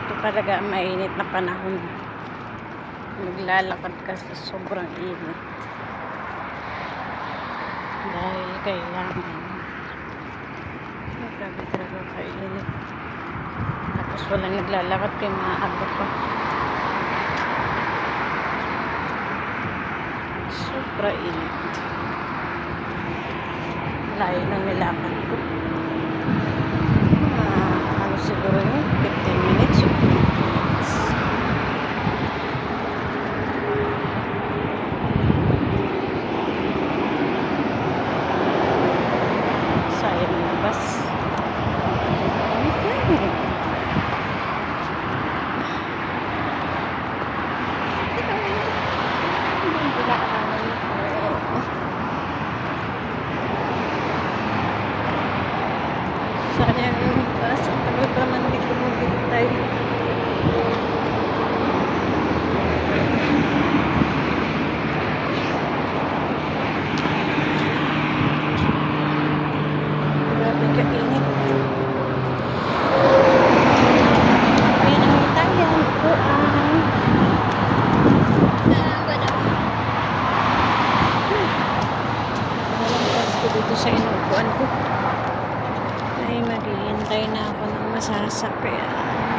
ito talaga ang mainit na panahon. Naglalakad ka sa sobrang init. Dahil kailangan. Grabe talaga kainit. Tapos walang naglalakad kay maaga pa. Sobra init. Layo ng nilakad ko. Ano siguro yun? 15 minutes. Sayang na bus. Sayang yung bus. Ang tagal pa naman hindi ko magbintay. Grabe kainit. Ayan ang tayan. Walang bus ko dito sa inuupuan ko. Ay, maghihintay na ako ng masasakyan.